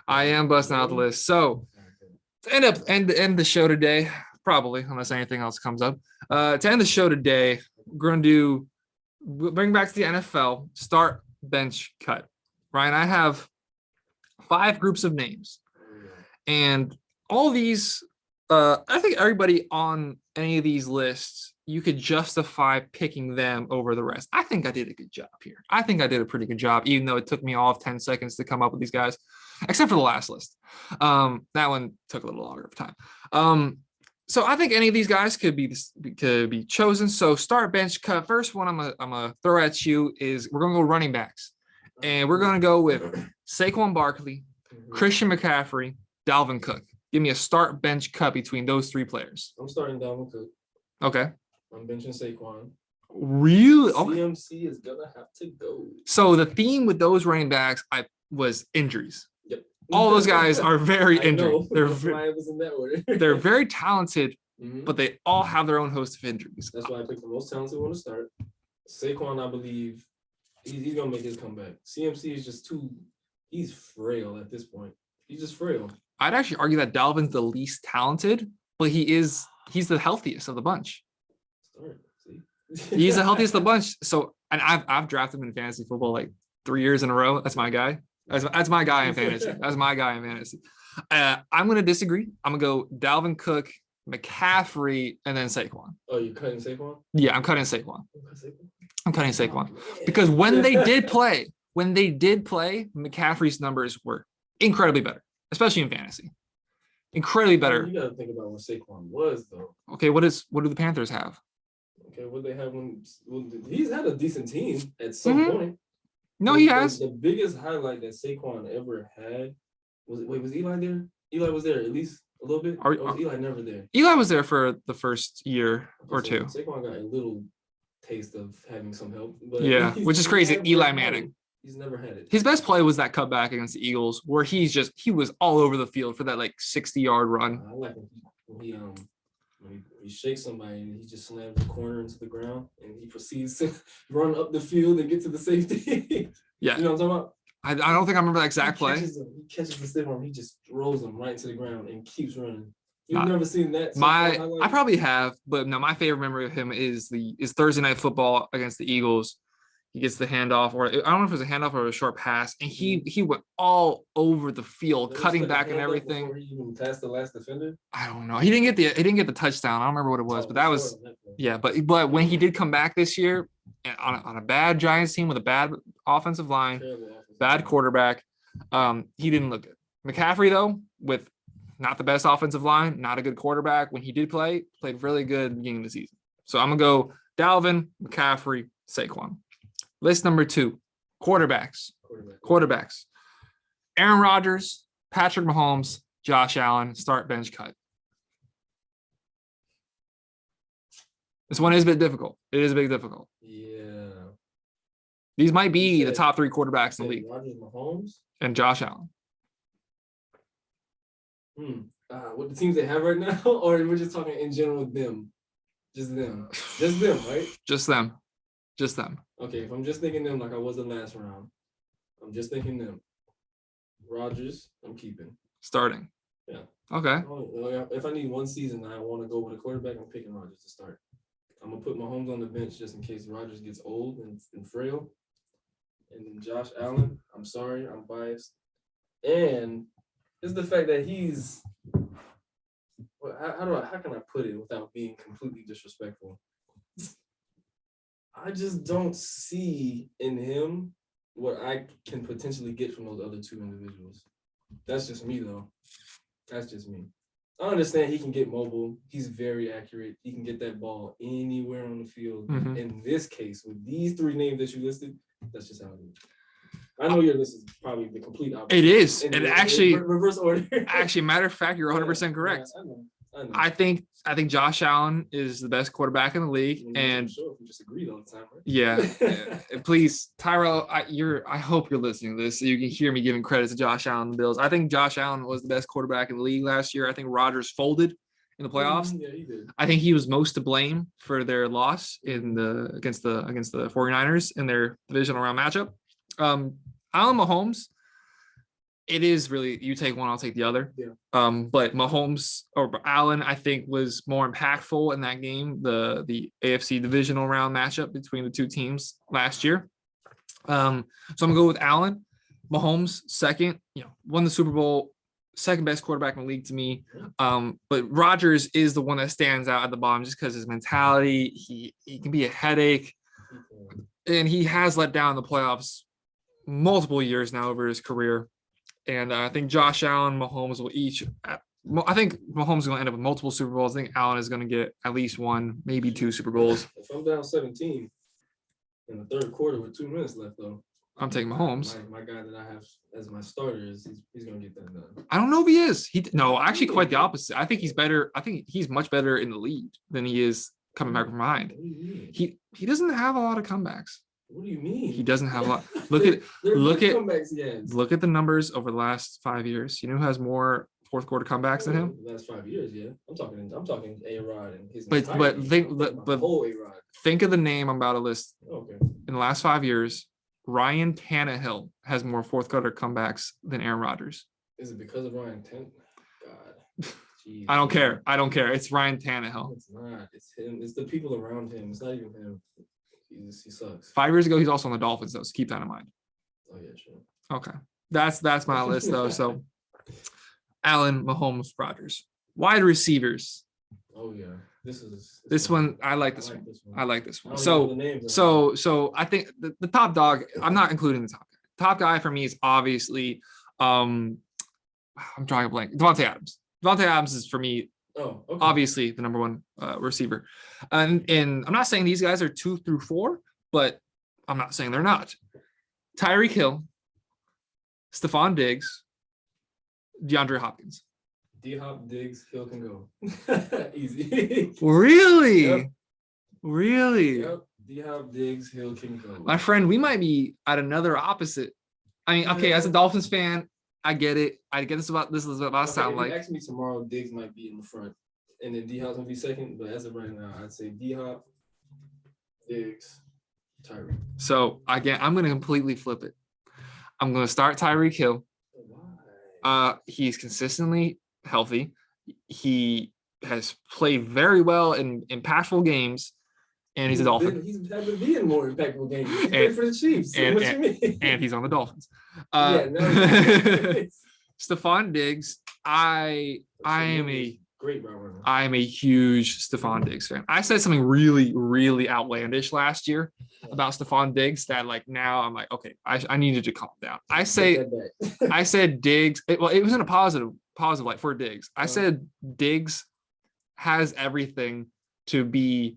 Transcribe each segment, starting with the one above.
I am busting out the list. So to end the show today, probably unless anything else comes up. To end the show today, we're gonna bring back to the NFL, start, bench, cut. Ryan, I have 5 groups of names, and all these. I think everybody on any of these lists, you could justify picking them over the rest. I think I did a good job here. I think I did a pretty good job, even though it took me all of 10 seconds to come up with these guys, except for the last list. That one took a little longer of time. So I think any of these guys could be chosen. So start, bench, cut. First one I'm gonna throw at you is we're gonna go running backs, and we're gonna go with Saquon Barkley, Christian McCaffrey, Dalvin Cook. Give me a start, bench, cut between those 3 players. I'm starting Dalvin Cook. Okay. I'm benching Saquon. Really? Okay. CMC is gonna have to go. So the theme with those running backs was injuries. Yep. All those guys are very injured. That's why it was in that order. They're very talented, but they all have their own host of injuries. That's why I picked the most talented one to start. Saquon, I believe, he's gonna make his comeback. CMC is just he's frail at this point. He's just frail. I'd actually argue that Dalvin's the least talented, but he's the healthiest of the bunch. He's the healthiest of the bunch. So, and I've drafted him in fantasy football like 3 years in a row. That's my guy. That's my guy in fantasy. That's my guy in fantasy. I'm gonna disagree. I'm gonna go Dalvin Cook, McCaffrey, and then Saquon. Oh, you're cutting Saquon? Yeah, I'm cutting Saquon. I'm cutting Saquon because when they did play, McCaffrey's numbers were incredibly better, especially in fantasy. Incredibly better. You gotta think about what Saquon was, though. Okay, what do the Panthers have? Okay, what they have when he's had a decent team at some point. No, he has. The biggest highlight that Saquon ever had was Eli there? Eli was there at least a little bit. Or was Eli never there? Eli was there for the first year or two. Saquon got a little taste of having some help. But yeah, which is crazy. Eli Manning. He's never had it. His best play was that cutback against the Eagles, where he was all over the field for that like 60-yard run. I like when he shakes somebody and he just slams the corner into the ground and he proceeds to run up the field and get to the safety. Yeah, you know what I'm talking about? I don't think I remember that exact play. He catches the stiff arm, he just throws him right into the ground and keeps running. You've never seen that? I probably have, but no, my favorite memory of him is Thursday Night Football against the Eagles. He gets the handoff, or I don't know if it was a handoff or a short pass, and he went all over the field, cutting back and everything. Before he even passed the last defender? I don't know. He didn't get the touchdown. I don't remember what it was, but that was But when he did come back this year on a bad Giants team with a bad offensive line, bad quarterback, he didn't look good. McCaffrey though, with not the best offensive line, not a good quarterback, when he did played really good at the beginning of the season. So I'm gonna go Dalvin, McCaffrey, Saquon. List number 2, quarterbacks. Aaron Rodgers, Patrick Mahomes, Josh Allen, start, bench, cut. This one is a bit difficult. It is a bit difficult. Yeah. These might be the top 3 quarterbacks in the league. Rodgers, Mahomes, and Josh Allen. What the teams they have right now, or we're just talking in general with them? Just them, right? Just them. Okay, if I'm just thinking them like I was the last round, I'm just thinking them. Rodgers, I'm keeping. Starting. Yeah. Okay. If I need one season and I want to go with a quarterback, I'm picking Rodgers to start. I'm going to put Mahomes on the bench just in case Rodgers gets old and frail. And then Josh Allen, I'm sorry, I'm biased. And it's the fact that he's how can I put it without being completely disrespectful? I just don't see in him what I can potentially get from those other 2 individuals. That's just me, though. That's just me. I understand he can get mobile. He's very accurate. He can get that ball anywhere on the field. Mm-hmm. In this case, with these 3 names that you listed, that's just how it is. I know your list is probably the complete opposite. It is. And actually, reverse order. Actually, matter of fact, you're 100% correct. Yeah, I know. I think Josh Allen is the best quarterback in the league, and sure if we just agreed all the time, right? Yeah. Please, Tyrell, I hope you're listening to this so you can hear me giving credit to Josh Allen and the Bills. I think Josh Allen was the best quarterback in the league last year. I think Rodgers folded in the playoffs. Yeah, he did. I think he was most to blame for their loss against the 49ers in their divisional round matchup. Allen Mahomes, it is really you take one, I'll take the other. Yeah. But Mahomes or Allen, I think, was more impactful in that game, the AFC divisional round matchup between the two teams last year. So I'm gonna go with Allen. Mahomes second, won the Super Bowl, second best quarterback in the league to me. But Rodgers is the one that stands out at the bottom just because his mentality. He can be a headache, and he has let down the playoffs multiple years now over his career. And I think Josh Allen, Mahomes will each. I think Mahomes is going to end up with multiple Super Bowls. I think Allen is going to get at least one, maybe two Super Bowls. If I'm down 17 in the third quarter with 2 minutes left, though, I'm taking Mahomes. My guy that I have as my starter he's going to get that done. I don't know if he is. Actually, quite the opposite. I think he's better. I think he's much better in the lead than he is coming back from behind. What do you mean? He doesn't have a lot of comebacks. What do you mean? He doesn't have a lot. Look at Look at the numbers over the last 5 years. You know who has more fourth quarter comebacks than him? The last 5 years, yeah. I'm talking A-Rod and his But whole A-Rod. think of the name I'm about to list. Okay. In the last 5 years, Ryan Tannehill has more fourth quarter comebacks than Aaron Rodgers. Is it because of Ryan Tannehill? God. Jeez. I don't care. It's Ryan Tannehill. It's not. It's him. It's the people around him. It's not even him. He sucks. 5 years ago, he's also on the Dolphins, though. So keep that in mind. Oh yeah, sure. Okay, that's my list though. So, Allen, Mahomes, Rodgers, wide receivers. Oh yeah, this one. I like this one. I like this one. So I think the top dog. I'm not including the top guy. Top guy for me is obviously, I'm drawing a blank. Devontae Adams. Devontae Adams is for me. Oh, okay. Obviously the number one receiver, and I'm not saying these guys are 2 through 4, but I'm not saying they're not. Tyreek Hill, Stephon Diggs, DeAndre Hopkins. D-Hop, Diggs, Hill can go. Easy. Really? Yep. Really? Yep. D-Hop, Diggs, Hill can go. My friend, we might be at another opposite. I mean, okay, as a Dolphins fan, I get it. I get this is what I sound like. If you ask me tomorrow, Diggs might be in the front, and then D-Hop's gonna be second. But as of right now, I'd say D-Hop, Diggs, Tyreek. So again, I'm gonna completely flip it. I'm gonna start Tyreek Hill. Why? He's consistently healthy. He has played very well in impactful games, and he's a Dolphin. He's had to be in more impactful games. He's And- played for the Chiefs. So what you mean? And he's on the Dolphins. Yeah, no, Stephon Diggs. I am a great route runner. I am a huge Stephon Diggs fan. I said something really, really outlandish last year about Stephon Diggs that like now I'm like, okay, I needed to calm down. I said Diggs. It was in a positive light for Diggs. I said Diggs has everything to be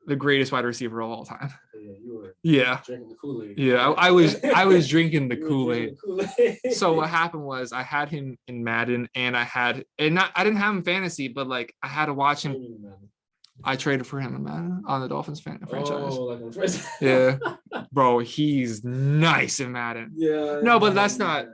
the greatest wide receiver of all time. Yeah, you were Yeah. drinking the Kool-Aid. Yeah, I was drinking the Kool-Aid. Kool-Aid. So what happened was I had him in Madden, and I didn't have him in fantasy, but like I had to watch him. I traded for him in Madden on the Dolphins franchise. Oh, like on the franchise. Yeah, bro, he's nice in Madden. Yeah. No, but that's not.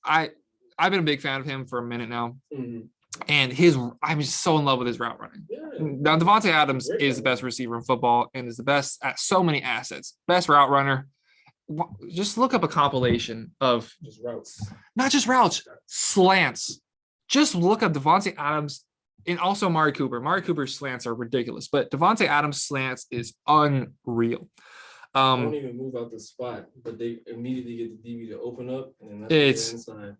I've been a big fan of him for a minute now, Mhm. and I'm just so in love with his route running. Yeah. Now Devontae Adams is the best receiver in football and is the best at so many assets. Best route runner. Just look up a compilation of Just routes. not just routes, slants. Just look up Devontae Adams and also Amari Cooper. Amari Cooper's slants are ridiculous, but Devontae Adams' slants is unreal. Don't even move out the spot, but they immediately get the DB to open up, and then that's It's- inside.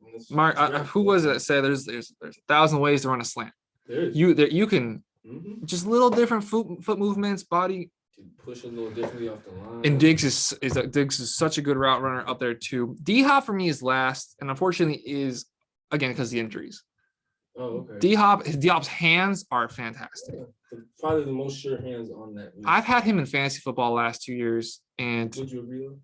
Who was it that said there's 1,000 ways to run a slant? You can just little different foot movements, body. Push a little differently off the line. And Diggs is such a good route runner up there too. D-Hop for me is last, and unfortunately is again because of the injuries. Oh, okay. D-Hop's hands are fantastic. Yeah. Probably the most sure hands on that list. I've had him in fantasy football the last 2 years, and Would you agree though?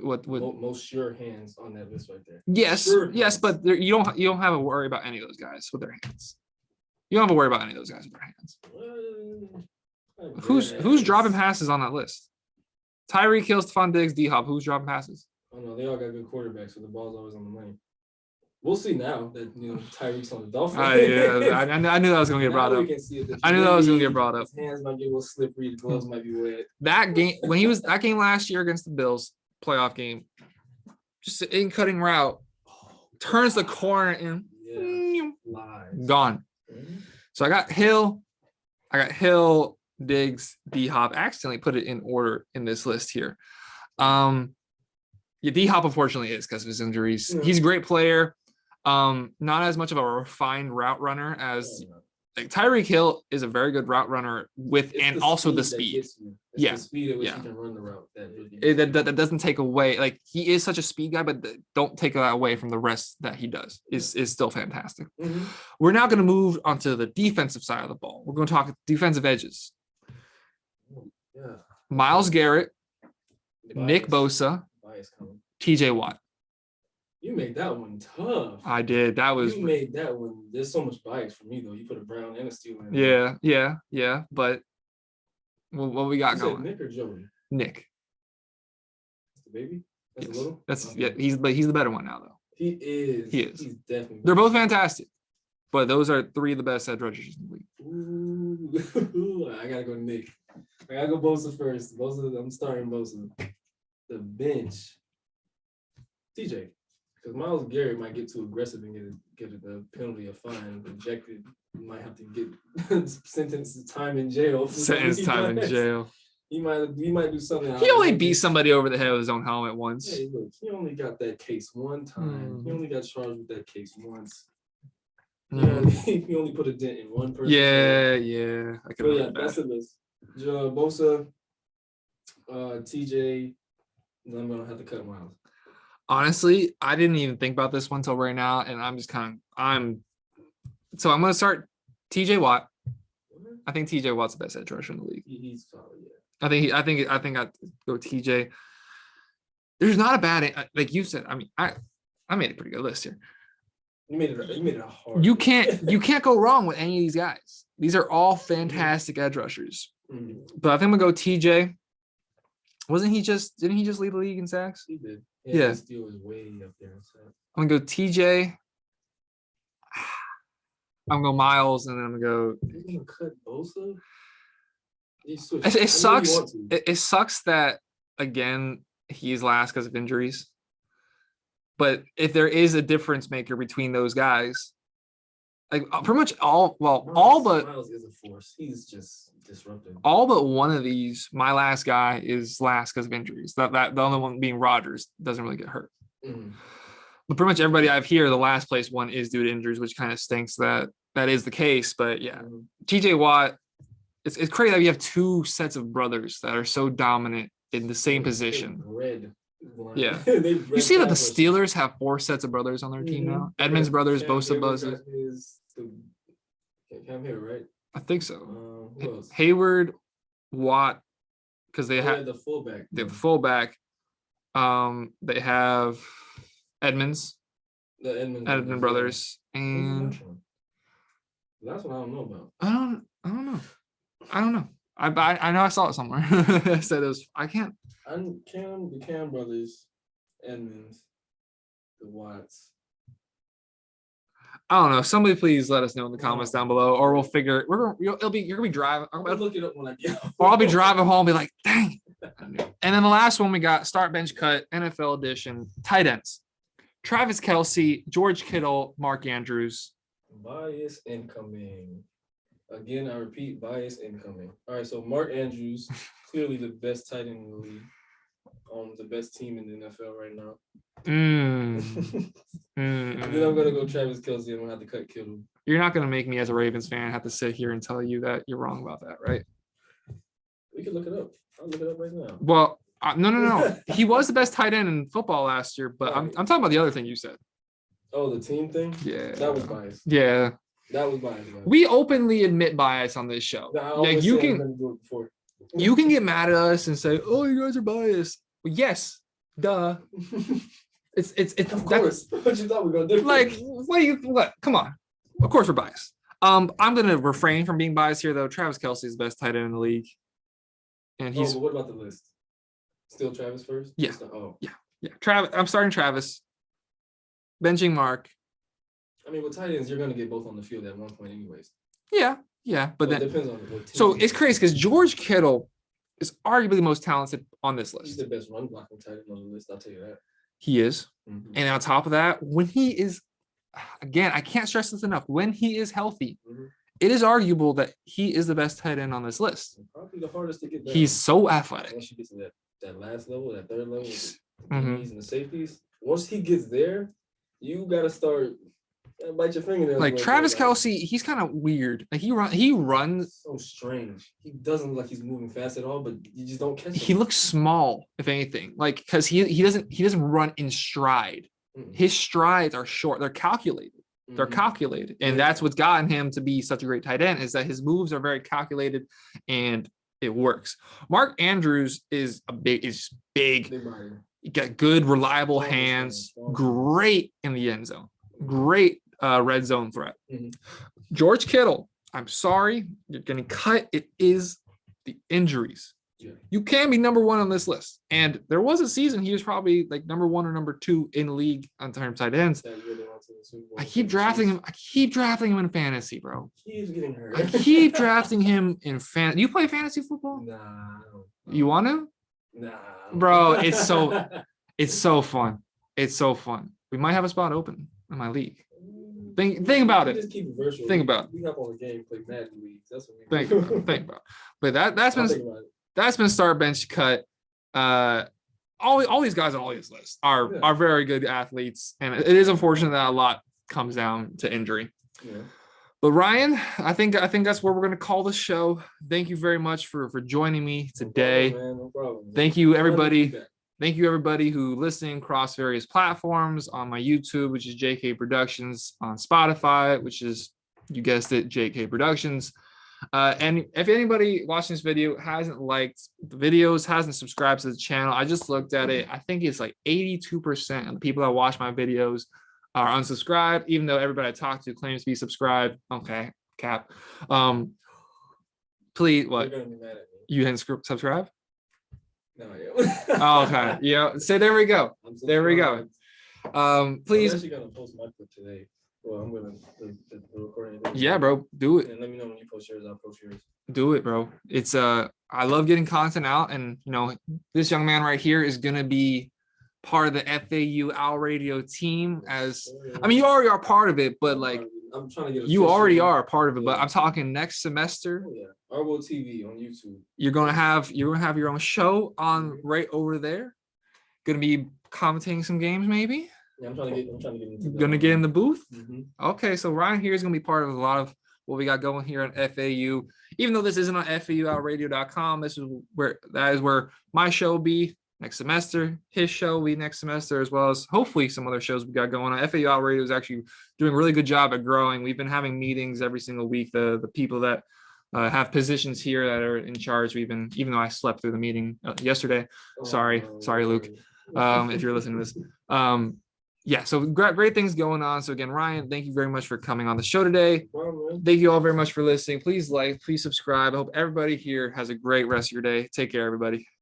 what Most sure hands on that list right there. yes, Sure yes, hands. but you don't have to worry about any of those guys with their hands. You don't have to worry about any of those guys with their hands. I Who's guess. dropping passes on that list? Tyreek Hill, Stephon Diggs, D-Hop. Who's dropping passes? Oh no, they all got good quarterbacks, so the ball's always on the money. We'll see now that Tyreek's on the Dolphins. I knew that was gonna get brought Now up. we can see it. I knew that was gonna get brought up. His hands might get a little slippery. The gloves might be wet. That game last year against the Bills, playoff game, just an in cutting route, turns the corner and Yeah. Lies. gone. So I got Hill, Diggs, D Hop. Accidentally put it in order in this list here. Yeah, D Hop unfortunately is because of his injuries. Yeah. He's a great player. Not as much of a refined route runner as like Tyreek Hill is a very good route runner with It's and the also the that speed. gets you. It's Yeah. the speed at which Yeah. you can run the route that really That doesn't take away, like he is such a speed guy, but don't take that away from the rest that he does. Is still fantastic. Mhm. We're now going to move onto the defensive side of the ball. We're going to talk defensive edges. Yeah. Myles Garrett, Nick Bias. Bosa, Bias coming. TJ Watt. You made that one tough. I did. That was You made that one. There's so much bias for me though. You put a Brown and a Steeler in there. yeah. But what we got You said going? Nick or Joey? Nick. That's the baby. That's Yes. a little. That's Okay. yeah. He's the better one now though. He is. He is. He's definitely. They're both fantastic, but those are three of the best edge rushers in the league. Ooh, I gotta go Nick. I gotta go Bosa first. Bosa, I'm starting Bosa. The bench. TJ. Because Myles Garrett might get too aggressive and get a penalty, a fine, ejected. He might have to get sentenced to time in jail. for Sentence something he time in does. jail. He might do something. He only beat somebody over the head with his own helmet once. Hey, look, he only got that case one time. He only got charged with that case once. He only put a dent in one person. Yeah. I But can yeah, remember that's that. the list. Bosa, TJ, and I'm gonna have to cut Miles. Honestly, I didn't even think about this one till right now, and I'm just kind of so I'm gonna start TJ Watt. I think TJ Watt's the best edge rusher in the league. He's solid, yeah. I think I'd go TJ. There's not a bad, like you said. I mean, I made a pretty good list here. You made it a hard. You can't go wrong with any of these guys. These are all fantastic edge rushers. Mhm. But I think I'm gonna go TJ. Didn't he just lead the league in sacks? He did. Yeah. His steal is way up there. So. I'm gonna go TJ. I'm gonna go Miles, and then I'm gonna go. You're gonna cut Bosa? You switch. It I know you sucks. want to. It sucks that again he's last because of injuries. But if there is a difference maker between those guys, like pretty much all but Miles is a force. He's just disruptive. all but one of these, my last guy is last because of injuries. That the other one being Rodgers doesn't really get hurt. Mhm. But pretty much everybody I've here, the last place one is due to injuries, which kind of stinks that is the case. But yeah, Mhm. TJ Watt, it's crazy that you have two sets of brothers that are so dominant in the same position. Red. Yeah. They You see that the red Steelers have 4 sets of brothers on their team now. Edmonds brothers, Bosa brothers. Cam here, right? I think so. Who else? Hayward, Watt, because they Oh, yeah, have the fullback. the fullback. They have Edmonds, The Edmund Edmond brothers, Who's and the last one? The last one I don't know about. I don't know. I know I saw it somewhere. I said it was. I can't. The Cam brothers, Edmonds, the Watts. I don't know. Somebody please let us know in the comments down below, or we'll figure. You're gonna be driving, I'm gonna look it up when I get home. or I'll be driving home, and be like, dang. And then the last one we got start bench cut NFL edition tight ends: Travis Kelce, George Kittle, Mark Andrews. Bias incoming. Again, I repeat, bias incoming. All right, so Mark Andrews, clearly the best tight end in the league. The best team in the NFL right now. And then I'm gonna go Travis Kelce. I'm gonna have to cut Kittle. You're not gonna make me as a Ravens fan have to sit here and tell you that you're wrong about that, right? We can look it up. I'll look it up right now. Well, no. He was the best tight end in football last year, but I'm talking about the other thing you said. Oh, the team thing? Yeah. That was biased. Yeah. That was biased. We openly admit bias on this show. I Yeah, always you say I'm can gonna do it before. you can get mad at us and say, "Oh, you guys are biased." Well, yes, duh. It's Of course. What you thought we were gonna do? like what? Come on. Of course we're biased. I'm gonna refrain from being biased here though. Travis Kelce is the best tight end in the league, and he's but what about the list? Still Travis first? Yeah. Yeah. Travis. I'm starting Travis, benching Mark. I mean, with tight ends, you're gonna get both on the field at one point, anyways. Yeah, but Well, then it depends on what team. so it's crazy because George Kittle is arguably the most talented on this He's list. the best run blocking tight end on the list. I'll tell you that. He is. Mhm. And on top of that, when he is, again, I can't stress this enough, when he is healthy, Mhm. it is arguable that he is the best tight end on this list. Probably the hardest to get down. He's so athletic. Once you get to that last level, that third level, with the Mhm. DBs and the safeties. Once he gets there, you gotta start bite your fingernails. Like right Travis there, like, Kelce, he's kind of weird. Like he runs. so strange. He doesn't look like he's moving fast at all, but you just don't catch him. He looks small, if anything. Like because he doesn't run in stride. Mm-mm. His strides are short. They're calculated. They're Mhm. calculated, and Yeah. that's what's gotten him to be such a great tight end. Is that his moves are very calculated, and it works. Mark Andrews is big. Big body. He got good, reliable Strong hands. hands. Great in the end zone. Great red zone threat. Mhm. George Kittle. I'm sorry, you're getting cut. It is the injuries. Yeah. You can be number one on this list. And there was a season he was probably like number one or number two in the league on terms of tight ends. That year they went to the Super Bowl. I keep drafting him. I keep drafting him in fantasy, bro. He's getting hurt. I keep drafting him in fan. You play fantasy football? Nah. I don't. You want to? Nah. Bro, it's so fun. It's so fun. We might have a spot open in my league. Think about We it. Just keep it virtual. Think about it. We hop on the game, play Madden leagues. That's what we Think do. about it. Think about it. But that's I'll been think about it. that's been start bench cut. All these guys on all these lists are Yeah. are very good athletes, and it is unfortunate that a lot comes down to injury. Yeah. But Ryan, I think that's where we're going to call the show. Thank you very much for joining me today. No problem, man. No problem. Thank you, Glad to be everybody. back. Thank you, everybody who listening across various platforms on my YouTube, which is JK Productions, on Spotify, which is, you guessed it, JK Productions. And if anybody watching this video hasn't liked the videos, hasn't subscribed to the channel, I just looked at it. I think it's like 82% of the people that watch my videos are unsubscribed, even though everybody I talk to claims to be subscribed. Okay, cap. Please, what? You're gonna be mad at me. You didn't subscribe? No, yeah. Oh, okay. Yeah. So there we go. I'm There we go. subscribed. Please. I'm actually gonna post my clip today. Well, I'm gonna the recording. Yeah, bro. Do it. And let me know when you post yours. I'll post yours. Do it, bro. It's I love getting content out, and this young man right here is gonna be part of the FAU Owl Radio team. As I mean, you already are part of it, but like I'm trying to get. you already official. are a part of it. But Yeah. I'm talking next semester. Oh, yeah. Arbo TV on YouTube. You're gonna have your own show on right over there. Gonna be commentating some games, maybe. Yeah, I'm trying to get into. Gonna get in the booth. Mhm. Okay, so Ryan here is going to be part of a lot of what we got going here on FAU. Even though this isn't on FAUoutradio.com, that is where my show will be next semester. His show will be next semester, as well as hopefully some other shows we got going on. FAU Out Radio is actually doing a really good job at growing. We've been having meetings every single week. The people that have positions here that are in charge, even though I slept through the meeting yesterday. Sorry, Luke. If you're listening to this. Yeah, so great things going on. So again, Ryan, thank you very much for coming on the show today. Well, Thank you all very much for listening. Please like, please subscribe. I hope everybody here has a great rest of your day. Take care, everybody.